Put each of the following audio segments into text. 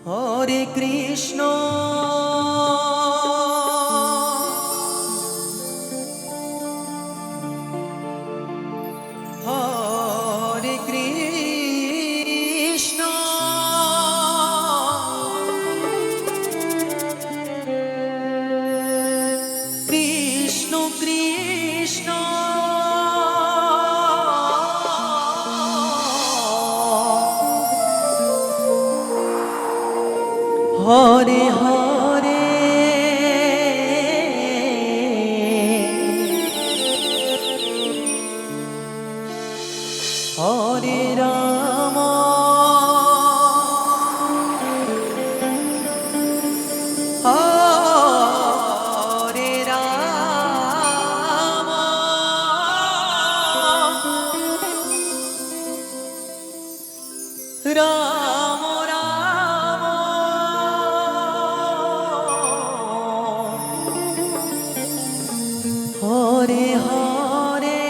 হরে কৃষ্ণ হরে কৃষ্ণ কৃষ্ণ কৃষ্ণ হরে হরে হরে রাম হরে রাম রাম রাম হরে হরে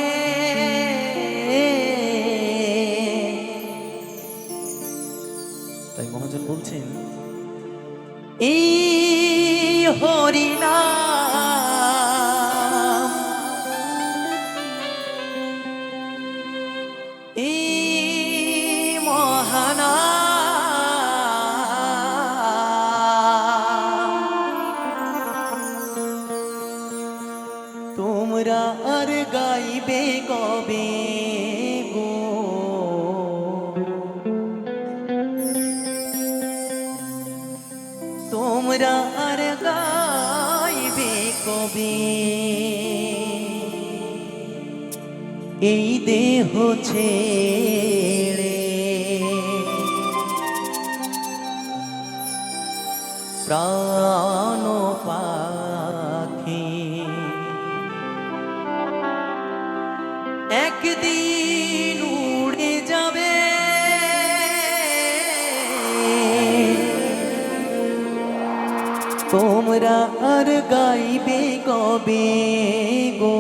তাই মহাজন বলছেন এই হরি নাম এই মহানাম তোমরা আর গাইবে কবে গো তোমরা আর গাইবে কবে এই দেহ ছেড়ে প্রাণ পাখি একদিন উড়ে যাবে তোমরা আর গাইবে কবে গো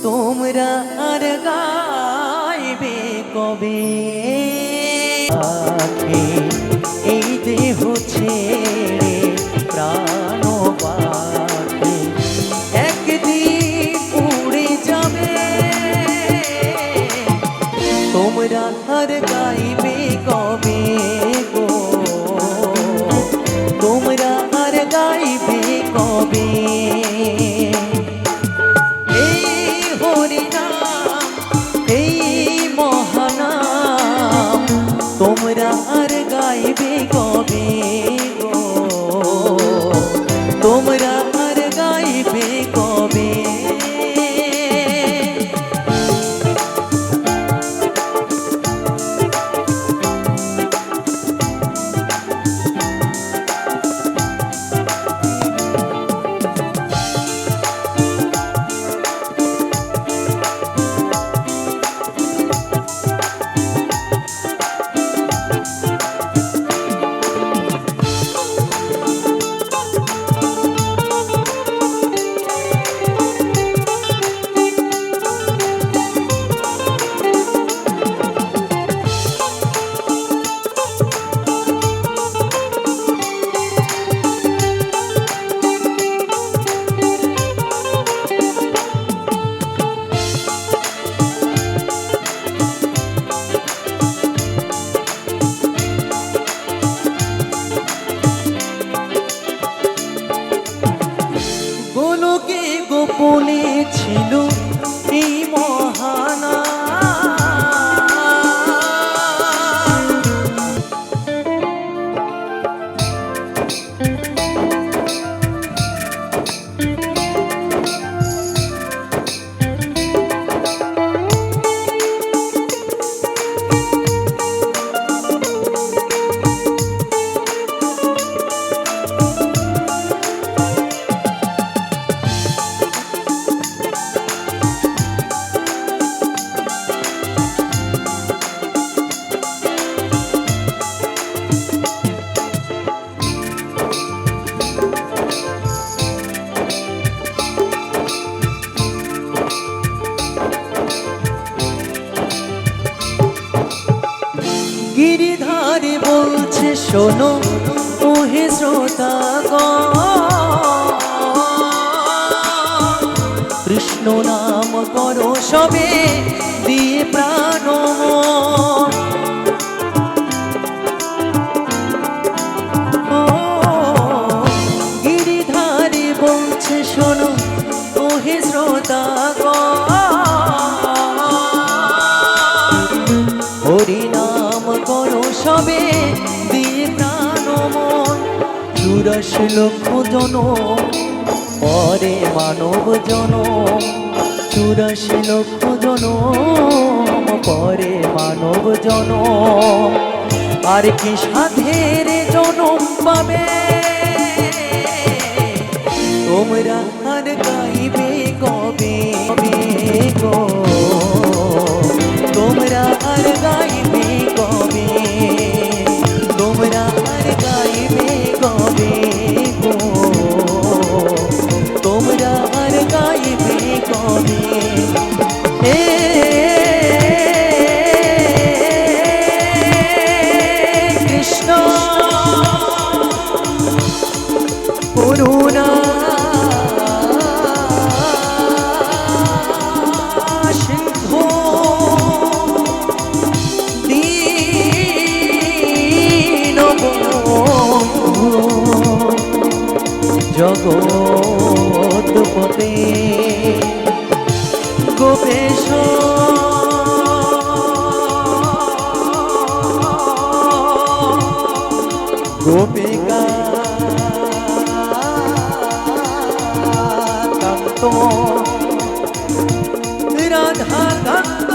তোমরা আর গাইবে কবে এই দেহ ছেড়ে প্রাণ পাখি একদিন উড়ে যাবে তোমরা আর গাইবে কবে গো তোমরা আর গাইবে কবে এই হরি নাম এই মহানাম তোমরা আর গাইবে কবে গো তোমরা আর গাইবে কবে শোনো ওহে শ্রোতাগণ, কৃষ্ণ নাম করো সবে দিয়ে প্রাণ মন। ও গিরিধারী বলছে শোনো ওহে শ্রোতাগণ, হরি নাম করো সবে দিয়ে প্রাণ মন। 84 লক্ষ জনম পরে মানব জনম, 84 লক্ষ জনম পরে মানব জনম, আর কি সাধের জনম পাবে তোমরা আর গাইবে কবে গো, তোমরা আর গাইবে কবে, তোমরা আর গাইবে কবে গো, তোমরা আর গাইবে কবে। হে কৃষ্ণ করুণা সিন্ধু দীনবন্ধু জগৎপতে গোপেশ গোপিকা কান্ত রাধা কান্ত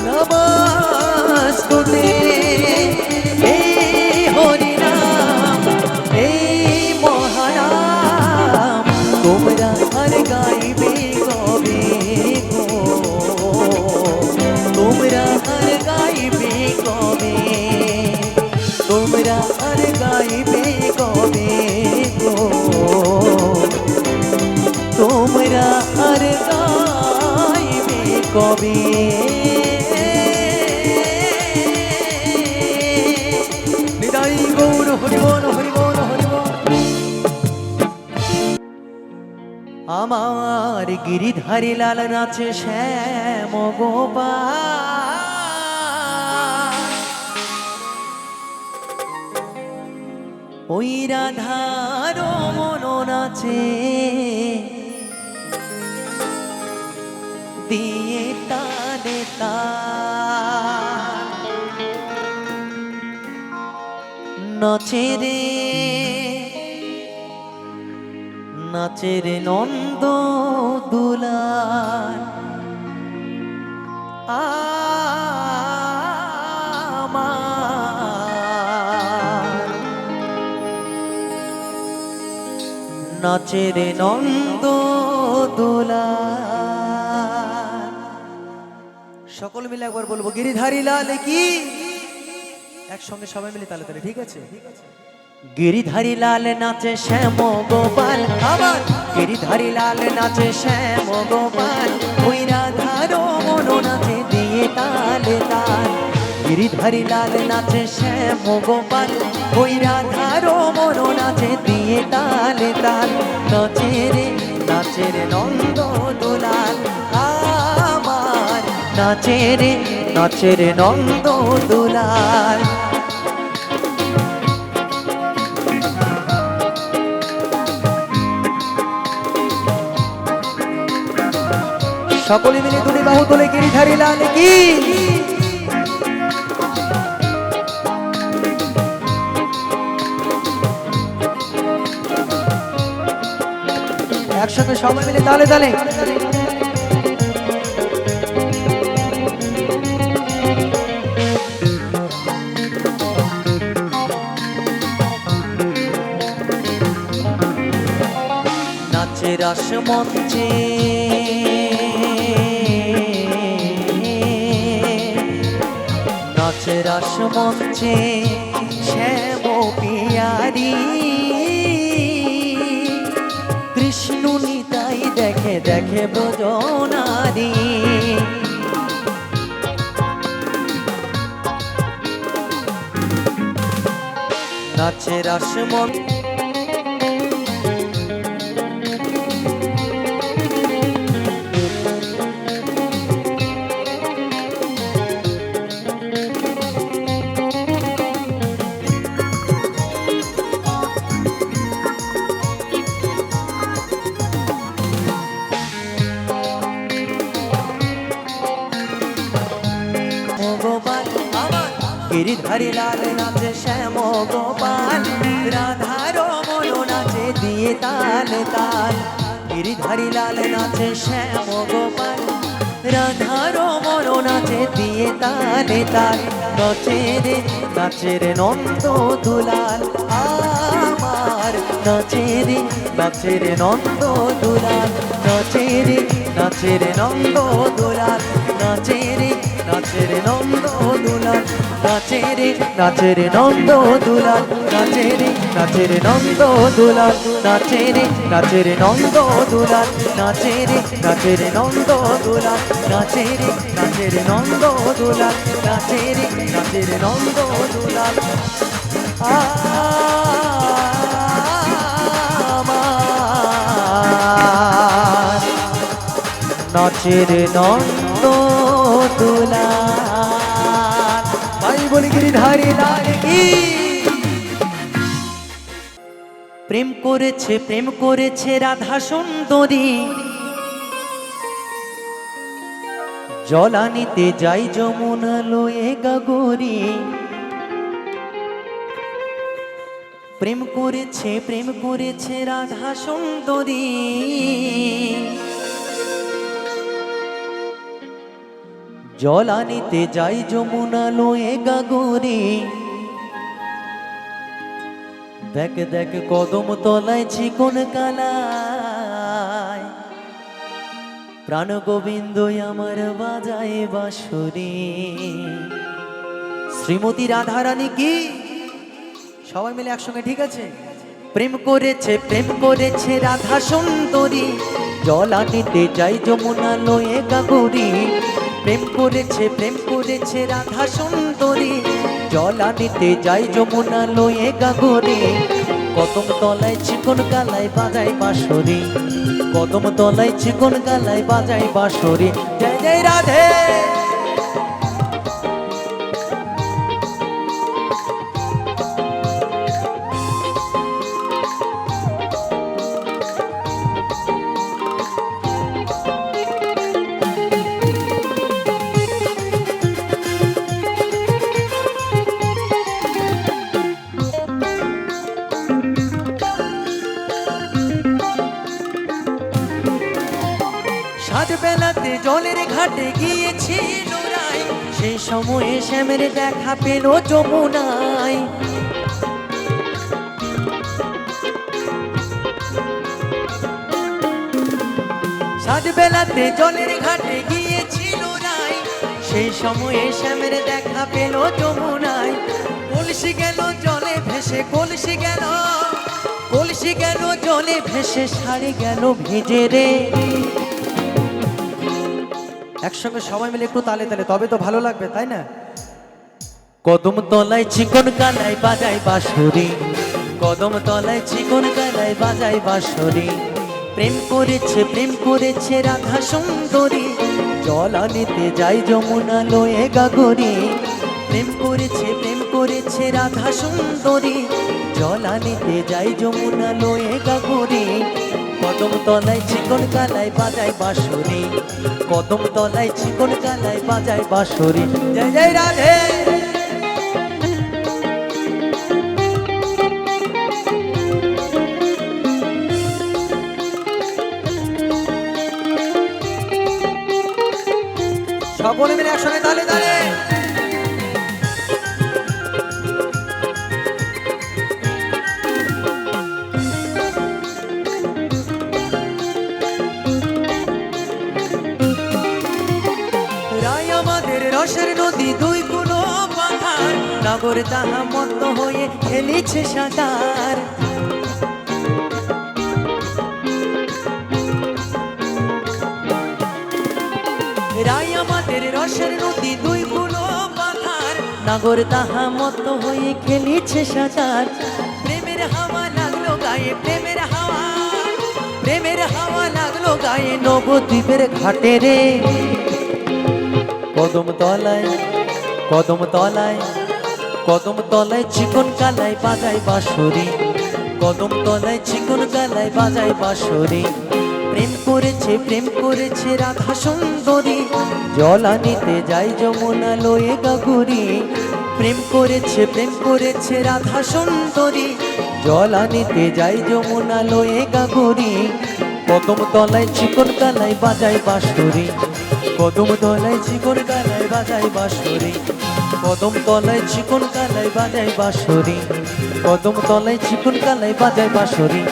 নমস্তুতে। হে হরি নাম হে মহানাম, তোমরা আর গাইবে কবে গো, তোমরা আর গাইবে কবে, তোমরা আর গাইবে কবে গো, তোমরা আর গাইবে কবে। নিতাই গৌর হরিবল হরিবল হরিবল। আমার গিরিধারী লাল নাচে শ্যাম গোপাল, ওই রাধার মন নাচে দিয়ে তালে তাল, নাচে রে নাচে রে নন্দ দুলাল, আমার নাচে রে নন্দ দুলাল। সকল মিলে একবার বলবো গিরিধারী লাল কি, একসঙ্গে সবাই মিলে তালে তালে, ঠিক আছে? গিরিধারী লাল নাচে শ্যাম গোপাল, আবার গিরিধারী লাল নাচে শ্যাম গোপাল, ওই রাধার মন নাচে দিয়ে তালে তাল। গিরিধারী লাল নাচে শ্যাম গোপাল, ওই রাধার মন নাচে দিয়ে তালে তাল, নাচে রে নন্দ দুলাল আমার, নাচে রে নন্দ দুলাল। সকলে মিলে দুটি বাহু তোলে গিরিধারী লাল কি। একসঙ্গে সবাই মিলে তালে তালে। নাচে রাস মঞ্চে নাচে রাস মঞ্চে শ্যাম পিয়ারি, কৃষ্ণ নিতাই দেখে দেখে ব্রজনারী। নাচে রাসমন গোপাল আমার গিরিধারী লাল নাচে শ্যাম গোপাল রাধার মন নাচে দিয়ে তাল তাল গিরিধারী লাল নাচে শ্যাম গোপাল রাধার মন নাচে দিয়ে তালে তাল নাচে রে নন্দ দুলাল আমার নাচে রে নন্দ দুলাল নাচে রে নন্দ দুলাল নাচে রে নন্দ দুলাল নাচে রে নন্দ দুলাল নাচে রে নন্দ দুলাল নাচে রে নন্দ দুলাল নাচে রে নন্দ দুলাল নাচে রে নন্দ দুলাল নাচে রে নন্দ দুলাল আমার নাচে রে নন্দ দুলাল ভাই বলি গিরিধারী লাল কি প্রেম করেছে রাধা সুন্দরী জলানিতে যাই যমুনা লয়ে গাগরি প্রেম করেছে রাধা সুন্দরী জলানিতে যাই যমুনা লয়ে গাগরি দেখ দেখ কদম তলায় চিকন কালায় প্রাণ গোবিন্দ আমার বাজায় বাঁশরি শ্রীমতী রাধারানী কি সবাই মিলে একসঙ্গে ঠিক আছে প্রেম করেছে রাধা সুন্দরী জলানিতে যাই যমুনা লয়ে গাগরি প্রেম করেছে রাধা সুন্দরী জলানিতে যাই যমুনা লয়ে গাগরি কদম তলায় চিকন কালায় বাজায় বাঁশরি কদম তলায় চিকন কালায় বাজায় বাঁশরি জয় জয় রাধে সাত বেলাতে জলের ঘাটে গিয়েছিল রায় সেই সময়ে শ্যামের দেখা পেল যমুনায় সাত বেলাতে জলের ঘাটে গিয়েছিল রায় সেই সময়ে শ্যামের দেখা পেল যমুনায় কলসি গেল জলে ভেসে কলসি গেল জলে ভেসে শাড়ি গেল ভিজে রে একসঙ্গে সবাই মিলে একটু তালে তালে তবে তো ভালো লাগবে তাই না কদম তলায় চিকন কালায় বাজায় বাঁশরি কদম তলায় চিকন কালায় বাজায় বাঁশরি প্রেম করেছে রাধা সুন্দরী জলানিতে যাই যমুনা লয়ে গাগরি প্রেম করেছে রাধা সুন্দরী জলানিতে যাই যমুনা লয়ে গাগরি কদম তলায় চিকন কালায় বাজায় বাঁশরি কদম তলায় চিকন কালায় বাজায় বাঁশরি জয় জয় রাধে সকলে মিলে একসঙ্গে তালে তালে রসের নদী দুই কুলো পাহাড় নাগর তাহা মত্ত হয়ে খেলেছে সাঁতার রায় আমাদের রসের নদী দুই কুলো পাহাড় সাগর তাহা মত হয়ে খেলিছে সাঁতার প্রেমের হাওয়া লাগলো গায়ে প্রেমের হাওয়া লাগলো গায়ে নবদ্বীপের ঘাটে রে কদম তলায় চিকন কালাই বাজায় বাঁশরি কদম তলায় চিকন কালাই বাজায় বাঁশরি প্রেম করেছে রাধা সুন্দরী জল আনিতে যাই যমুনা লয়ে গাগুরি প্রেম করেছে রাধা সুন্দরী জল আনিতে যাই যমুনা লয়ে গাগুরি কদম তলায় চিকন কালাই বাজায় বাঁশরি কদম তলায় চিকন কালাই বাজায় বাঁশরি কদম তলায় চিকন কালাই বাজায় বাঁশরি কদম তলায় চিকন কালাই বাজায় বাঁশরি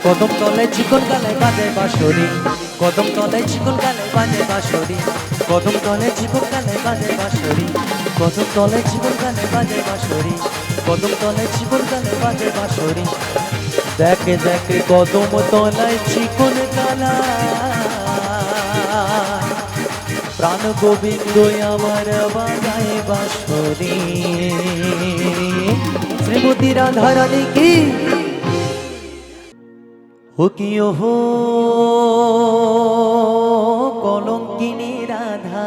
কদম তলায় চিকন কালাই বাজায় বাঁশরি কদম তলায় চিকন কালাই বাজায় বাঁশরি কদম তলায় চিকন কালাই বাজায় বাঁশরি কদম তলায় চিকন কালাই বাজায় বাঁশরি কদম তলায় চিকন কালাই বাজায় বাঁশরি দেখে কদম তলায় চিকন কালাই প্রাণ গোবিন্দ আমার বাজায় বাঁশরি শ্রীমতী রাধা রানী কি हो कि हो कलंकिनी राधा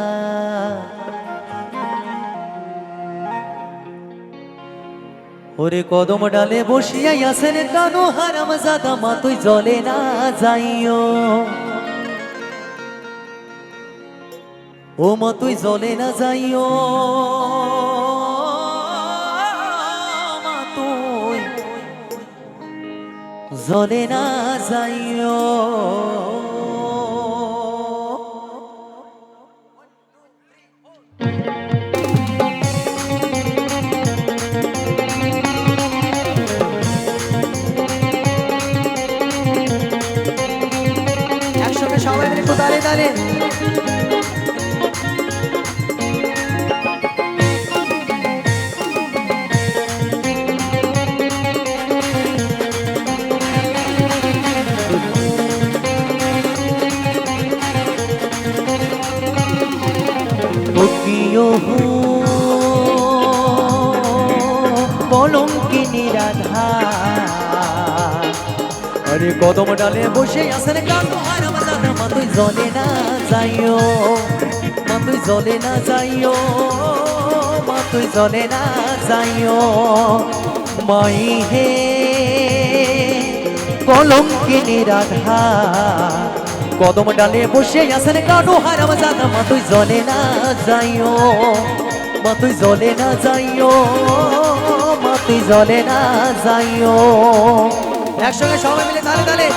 ओरे कदम डाले बसिया आसेन कानो हाराम जादा मा तुई जले ना जाइयो ओ मा तुई जले ना जाइयो জলে না যাইও একসঙ্গে সবাই মিলে একটু দাঁড়িয়ে দাঁড়িয়ে কলঙ্কিনী রাধা আরে কদম ডালে বসে আসেন কানো হারাম জাদা মা তুই জলে না যাইও মা তুই জলে না যাইও মা তুই জলে না যাইও মাই হে কলঙ্কিনী রাধা কদম ডালে বসে আসেন কানো হারাম জাদা মা তুই জলে না যাইও মা তুই জলে না যাইও মা তুই জলে না যাইও একসঙ্গে সবাই মিলে তালে তালে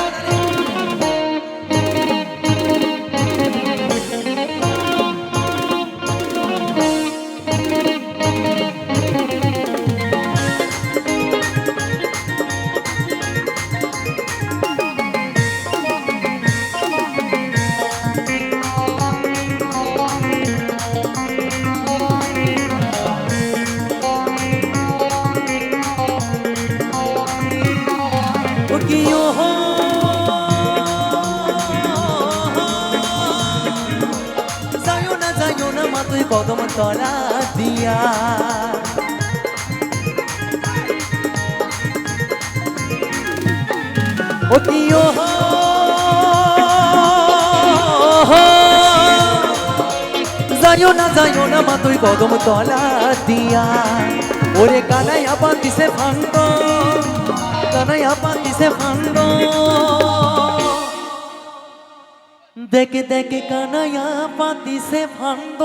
তুই কদম তলা দিয়া ওটিও যাইও না মা তুই কদম তলা দিয়া ওরে কানাইয়া পাতিছে ফান্ড দেখে কানাইয়া পাতিছে ফান্ড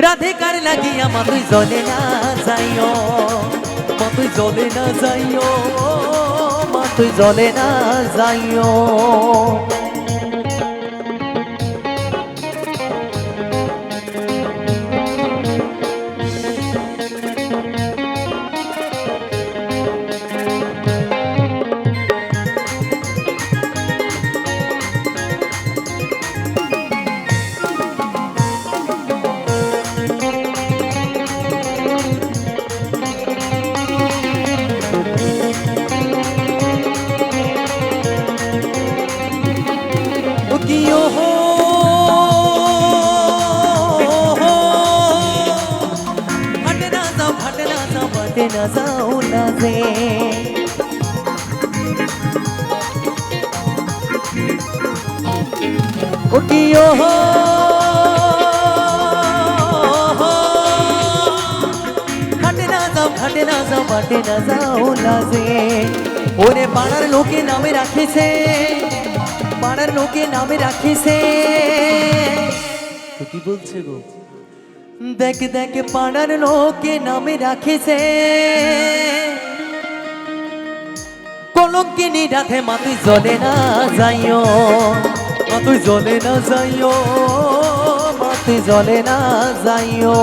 রাধিকার লাগিয়া মা তুই জলে না যাইও মা তুই জলে না যাইও মা তুই জলে না যাইও ঘাটে না যাও না যে ও কি ও ঘাটে না যাও ঘাটে না যাও লাজে ওরে পাড়ার লোকে নামে রাখিছে পাড়ার লোকে নামে রাখিছে তো কি বলছে গো দেখ দেখ পাড়ার লোকে নামে রাখিছে কলঙ্কিনী রাধে মা তুই জলে না যাইও মা তুই জলে না যাইও মা তুই জলে না যাইও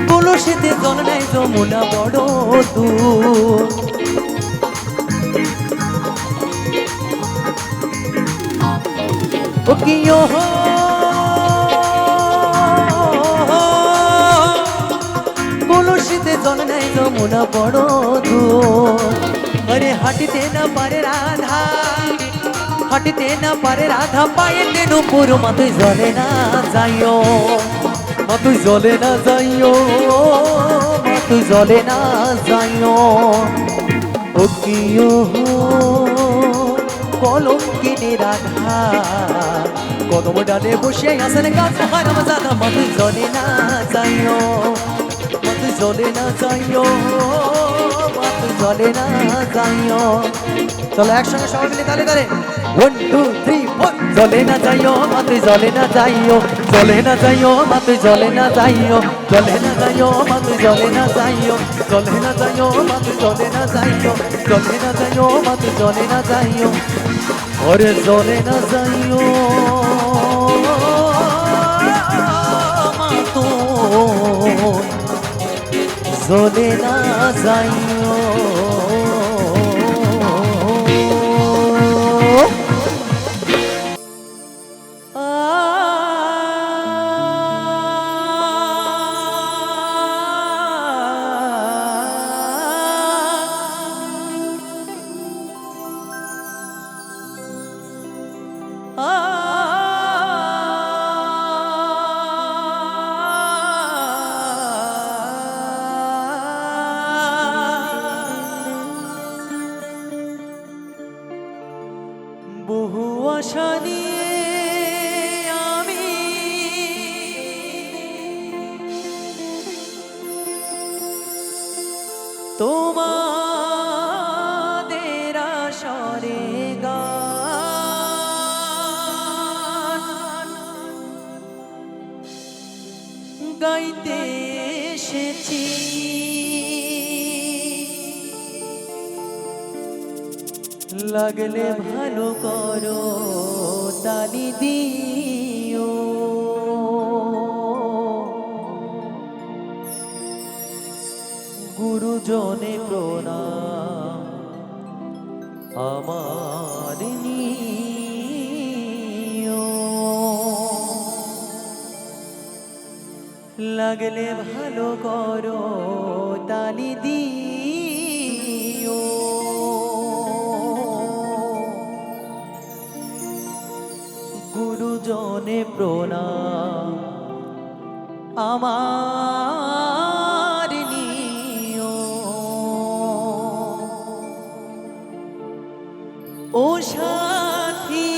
কলসিতে জল নাই যমুনা বড় দূর ও কি কলসিতে জল নাই যমুনা বড় দূর আরে হাঁটিতে না পারে রাধা হাঁটিতে না পারে রাধা পায়ে তেন পুরো মা তুই জলে না যাইও মা তুই জলে না যাইও মা তুই জলে না যাইও ও কি ও কলঙ্কিনী রাধা কদম ডালে বসে আসেন গাছ হারাম জাদা মা তুই জলে না যাইও মা তুই জলে না যাইও মা তুই জলে না যাইও চলো একসঙ্গে সবাই মিলে তালে তালে 1 2 3 4 জলে না যাইও মা তুই জলে না যাইও জলে না যাইও মা তুই জলে না যাইও জলে না যাইও মা তুই জলে না যাইও জলে না যাইও মা তুই জলে না যাইও জলে না যাইও মা তুই জলে না যাইও ওরে জলে না যাইও মা তুই জলে না যাইও বহু আশা নিয়ে আমি তোমাদের আসরে গান গাইতে এসেছি লাগলে ভালো করো তালি দিও গুরুজনে প্রণাম আমার নিও লাগলে ভালো করো তালি দিও গুরুজনে প্রণাম আমার নিও ও সাথী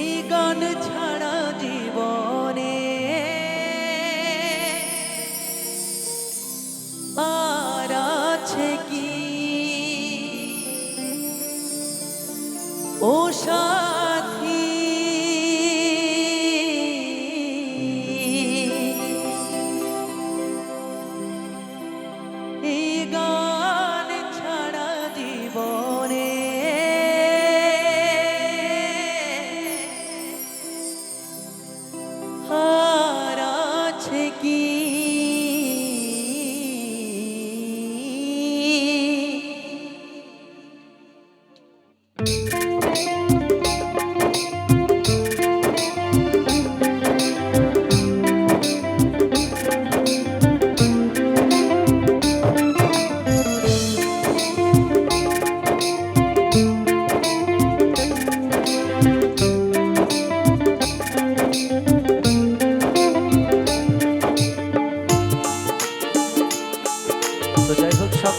এই গান ছাড়া জীবনে আর আছে কি ও সাথী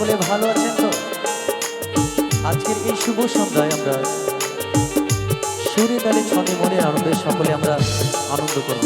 সকলে ভালো আছেন তো? আজকের এই শুভ সন্ধ্যায় আমরা সুরে তালে ছন্দে মনের আনন্দে সকলে আমরা আনন্দ করব।